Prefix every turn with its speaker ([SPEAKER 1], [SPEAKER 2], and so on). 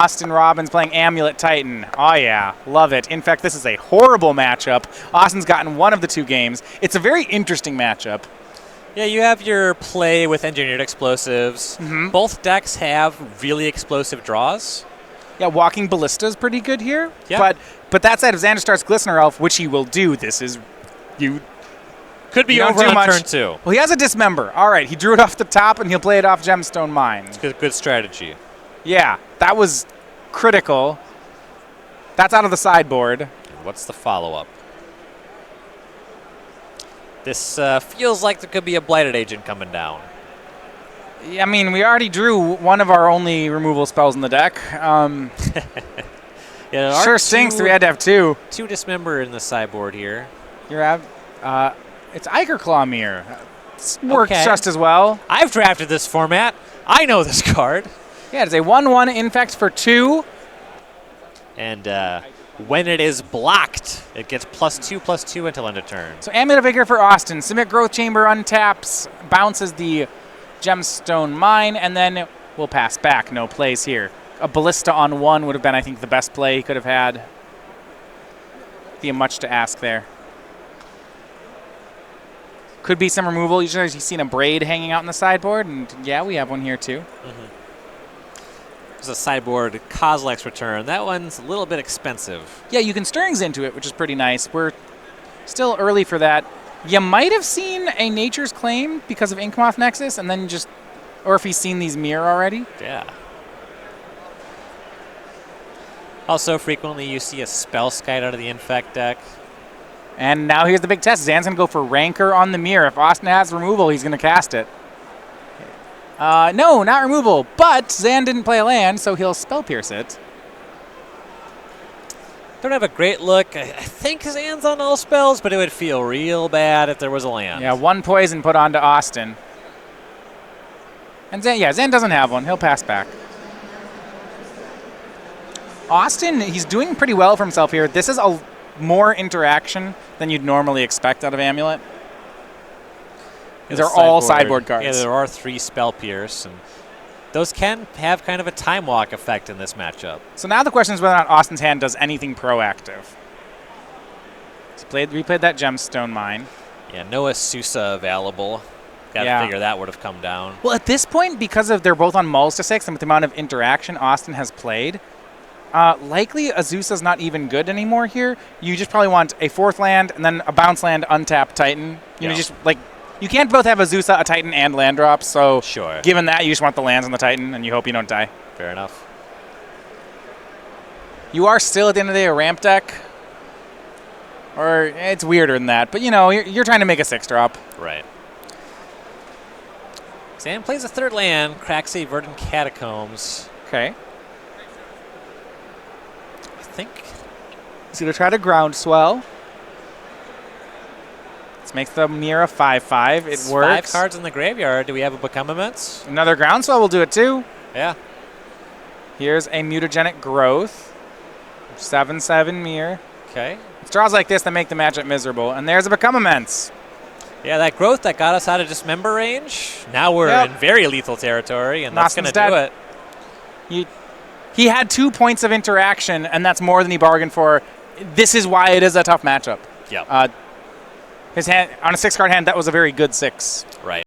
[SPEAKER 1] Austin Robbins playing Amulet Titan. Oh yeah, love it. In fact, this is a horrible matchup. Austin's gotten one of the two games. It's a very interesting matchup.
[SPEAKER 2] Yeah, you have your play with engineered explosives. Both decks have really explosive draws.
[SPEAKER 1] Yeah, Walking Ballista is pretty good here.
[SPEAKER 2] Yeah.
[SPEAKER 1] But that said, if Xander starts Glistener Elf, which he will do, this is
[SPEAKER 2] could be over on turn 2.
[SPEAKER 1] Well, he has a Dismember. All right, he drew it off the top, and he'll play it off Gemstone Mine.
[SPEAKER 2] It's good strategy.
[SPEAKER 1] Yeah, that was critical. That's out of the sideboard.
[SPEAKER 2] And what's the follow-up? This feels like there could be a Blighted Agent coming down.
[SPEAKER 1] I mean, we already drew one of our only removal spells in the deck.
[SPEAKER 2] Yeah,
[SPEAKER 1] sure stinks that we had to have two.
[SPEAKER 2] 2 Dismember in the sideboard here.
[SPEAKER 1] It's Ichor Mirror. Works just as well.
[SPEAKER 2] I've drafted this format. I know this card.
[SPEAKER 1] Yeah, it's a 1/1 Infect for 2.
[SPEAKER 2] And when it is blocked, it gets +2/+2 until end of turn.
[SPEAKER 1] So Amulet of Vigor for Austin. Submit Growth Chamber, untaps, bounces the Gemstone Mine, and then we'll pass back. No plays here. A Ballista on 1 would have been, I think, the best play he could have had. Be much to ask there. Could be some removal. Usually you've seen a Braid hanging out in the sideboard, and yeah, we have one here too.
[SPEAKER 2] There's a sideboard Kozilek's Return. That one's a little bit expensive.
[SPEAKER 1] Yeah, you can Stirrings into it, which is pretty nice. We're still early for that. You might have seen a Nature's Claim because of Inkmoth Nexus, and then just, or if he's seen these Mirror already.
[SPEAKER 2] Yeah. Also, frequently you see a Spellskite out of the Infect deck.
[SPEAKER 1] And now here's the big test. Zan's going to go for Rancor on the Mirror. If Austin has removal, he's going to cast it. No, not removal, but Zan didn't play a land, so he'll Spell Pierce it.
[SPEAKER 2] Don't have a great look. I think Zan's on all spells, but it would feel real bad if there was a land.
[SPEAKER 1] Yeah, 1 poison put onto Austin. And Zan doesn't have one. He'll pass back. Austin, he's doing pretty well for himself here. This is a more interaction than you'd normally expect out of Amulet. These are all sideboard cards.
[SPEAKER 2] Yeah, there are 3 Spell Pierce, and those can have kind of a Time Walk effect in this matchup.
[SPEAKER 1] So now the question is whether or not Austin's hand does anything proactive. He's replayed that Gemstone Mine.
[SPEAKER 2] Yeah, no Asusa available. Got to figure that would have come down.
[SPEAKER 1] Well, at this point, because they're both on mulls to 6, and with the amount of interaction Austin has played, likely Azusa's not even good anymore here. You just probably want a 4th land and then a bounce land, untap Titan. You know, just like, you can't both have Azusa, a Titan, and land drops. So given that, you just want the lands on the Titan, and you hope you don't die.
[SPEAKER 2] Fair enough. You
[SPEAKER 1] are still, at the end of the day, a ramp deck. Or it's weirder than that. But, you know, you're trying to make a 6-drop.
[SPEAKER 2] Right. Zan plays a 3rd land, cracks a Verdant Catacombs.
[SPEAKER 1] Okay.
[SPEAKER 2] I think
[SPEAKER 1] he's going to try to Groundswell. This makes the Mirror 5/5. It works.
[SPEAKER 2] 5 cards in the graveyard. Do we have a Become Immense?
[SPEAKER 1] Another Groundswell will do it too.
[SPEAKER 2] Yeah.
[SPEAKER 1] Here's a Mutagenic Growth. 7/7 Mirror.
[SPEAKER 2] Okay.
[SPEAKER 1] It's draws like this that make the matchup miserable. And there's a Become Immense.
[SPEAKER 2] Yeah, that growth that got us out of Dismember range. Now we're in very lethal territory, and that's going to do it.
[SPEAKER 1] He had 2 points of interaction, and that's more than he bargained for. This is why it is a tough matchup.
[SPEAKER 2] Yep.
[SPEAKER 1] His hand on a 6-card hand, that was a very good 6.
[SPEAKER 2] Right.